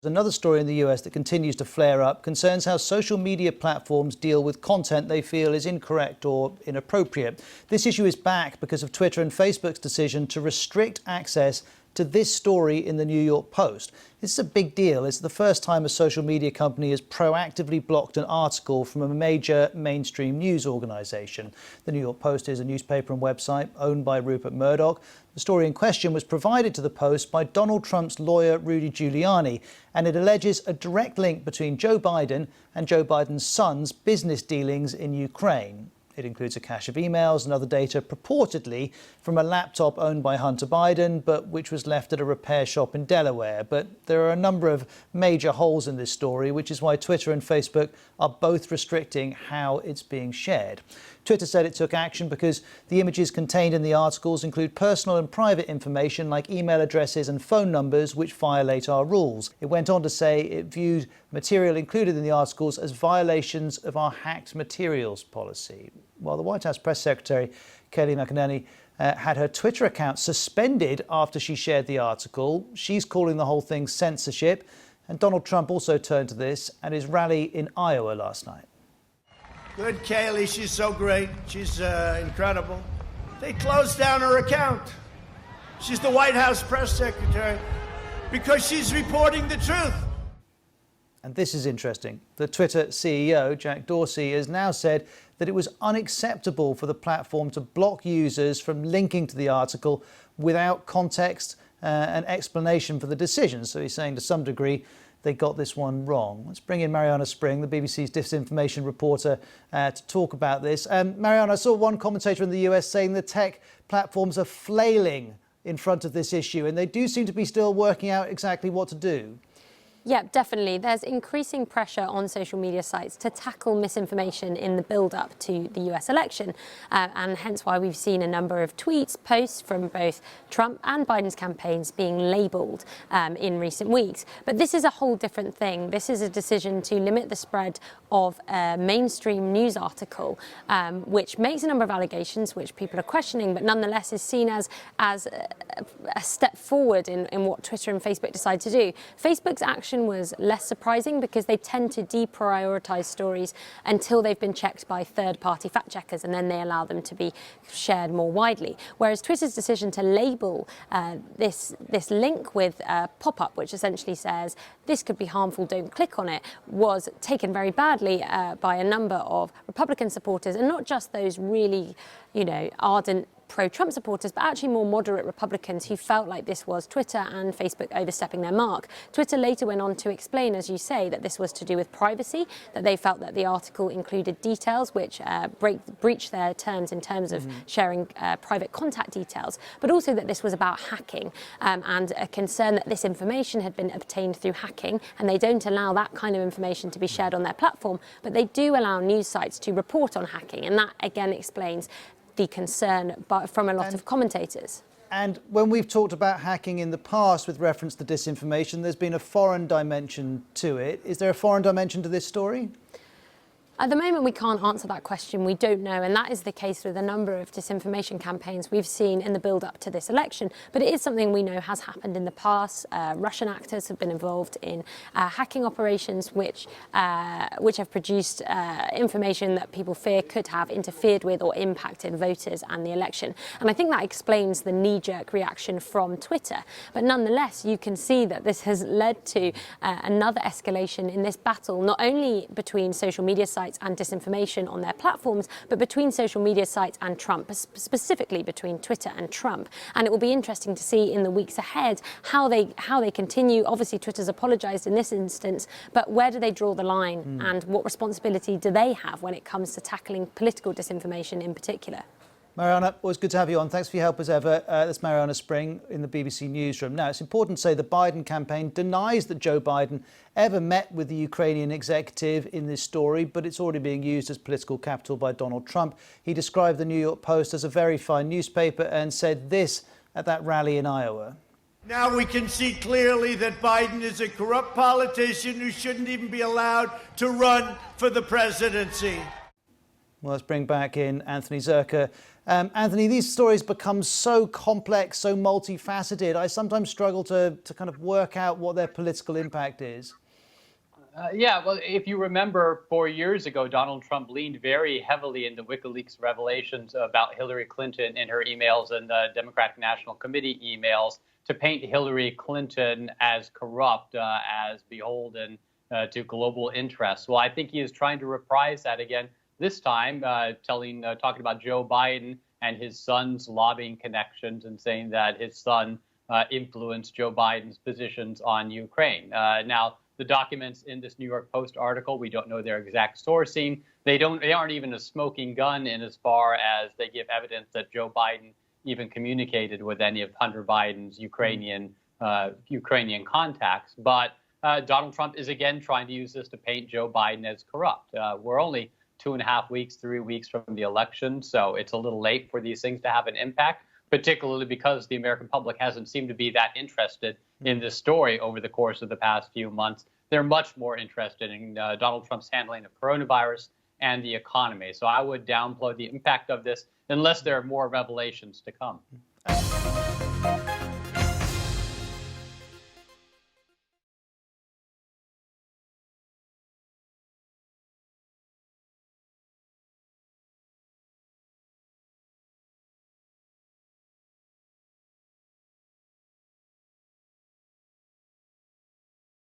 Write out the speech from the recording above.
Another story in the US that continues to flare up concerns how social media platforms deal with content they feel is incorrect or inappropriate. This issue is back because of Twitter and Facebook's decision to restrict access to this story in the New York Post. This is a big deal. It's the first time a social media company has proactively blocked an article from a major mainstream news organisation. The New York Post is a newspaper and website owned by Rupert Murdoch. The story in question was provided to the Post by Donald Trump's lawyer Rudy Giuliani, and it alleges a direct link between Joe Biden and Joe Biden's son's business dealings in Ukraine. It includes a cache of emails and other data purportedly from a laptop owned by Hunter Biden, but which was left at a repair shop in Delaware. But there are a number of major holes in this story, which is why Twitter and Facebook are both restricting how it's being shared. Twitter said it took action because the images contained in the articles include personal and private information like email addresses and phone numbers, which violate our rules. It went on to say it viewed material included in the articles as violations of our hacked materials policy. While the White House Press Secretary Kelly McEnany had her Twitter account suspended after she shared the article, she's calling the whole thing censorship. And Donald Trump also turned to this at his rally in Iowa last night. Good, Kaylee. She's so great. She's incredible. They closed down her account. She's the White House press secretary because she's reporting the truth. And this is interesting. The Twitter CEO, Jack Dorsey, has now said that it was unacceptable for the platform to block users from linking to the article without context and explanation for the decision. So he's saying to some degree they got this one wrong. Let's bring in Mariana Spring, the BBC's disinformation reporter, to talk about this. Mariana, I saw one commentator in the US saying the tech platforms are flailing in front of this issue, and they do seem to be still working out exactly what to do. Yeah, definitely. There's increasing pressure on social media sites to tackle misinformation in the build-up to the US election, and hence why we've seen a number of tweets, posts from both Trump and Biden's campaigns being labelled in recent weeks. But this is a whole different thing. This is a decision to limit the spread of a mainstream news article, which makes a number of allegations which people are questioning, but nonetheless is seen as a step forward in what Twitter and Facebook decide to do. Facebook's action was less surprising because they tend to deprioritize stories until they've been checked by third-party fact checkers, and then they allow them to be shared more widely. Whereas Twitter's decision to label this link with a pop-up, which essentially says this could be harmful, don't click on it, was taken very badly by a number of Republican supporters, and not just those really, ardent pro-Trump supporters, but actually more moderate Republicans who felt like this was Twitter and Facebook overstepping their mark. Twitter later went on to explain, as you say, that this was to do with privacy, that they felt that the article included details which breach their terms in terms of sharing private contact details, but also that this was about hacking and a concern that this information had been obtained through hacking, and they don't allow that kind of information to be shared on their platform, but they do allow news sites to report on hacking, and that again explains the concern from a lot of commentators. And when we've talked about hacking in the past with reference to disinformation, there's been a foreign dimension to it. Is there a foreign dimension to this story? At the moment, we can't answer that question. We don't know, and that is the case with a number of disinformation campaigns we've seen in the build-up to this election. But it is something we know has happened in the past. Russian actors have been involved in hacking operations which have produced information that people fear could have interfered with or impacted voters and the election. And I think that explains the knee-jerk reaction from Twitter. But nonetheless, you can see that this has led to another escalation in this battle, not only between social media sites and disinformation on their platforms, but between social media sites and Trump, specifically between Twitter and Trump. And it will be interesting to see in the weeks ahead how they continue. Obviously, Twitter's apologized in this instance, but where do they draw the line and what responsibility do they have when it comes to tackling political disinformation in particular? Mariana, always good to have you on. Thanks for your help as ever. That's Mariana Spring in the BBC Newsroom. Now, it's important to say the Biden campaign denies that Joe Biden ever met with the Ukrainian executive in this story, but it's already being used as political capital by Donald Trump. He described the New York Post as a very fine newspaper and said this at that rally in Iowa. Now we can see clearly that Biden is a corrupt politician who shouldn't even be allowed to run for the presidency. Well, let's bring back in Anthony Zerka. Anthony, these stories become so complex, so multifaceted. I sometimes struggle to kind of work out what their political impact is. Yeah, well, if you remember 4 years ago, Donald Trump leaned very heavily into WikiLeaks revelations about Hillary Clinton in her emails and the Democratic National Committee emails to paint Hillary Clinton as corrupt, as beholden to global interests. Well, I think he is trying to reprise that again this time, talking about Joe Biden and his son's lobbying connections and saying that his son influenced Joe Biden's positions on Ukraine. Now, the documents in this New York Post article, we don't know their exact sourcing. They aren't even a smoking gun in as far as they give evidence that Joe Biden even communicated with any of Hunter Biden's Ukrainian contacts. But Donald Trump is again trying to use this to paint Joe Biden as corrupt. We're only 2.5 weeks, 3 weeks from the election, so it's a little late for these things to have an impact, particularly because the American public hasn't seemed to be that interested in this story over the course of the past few months. They're much more interested in Donald Trump's handling of coronavirus and the economy. So I would downplay the impact of this unless there are more revelations to come.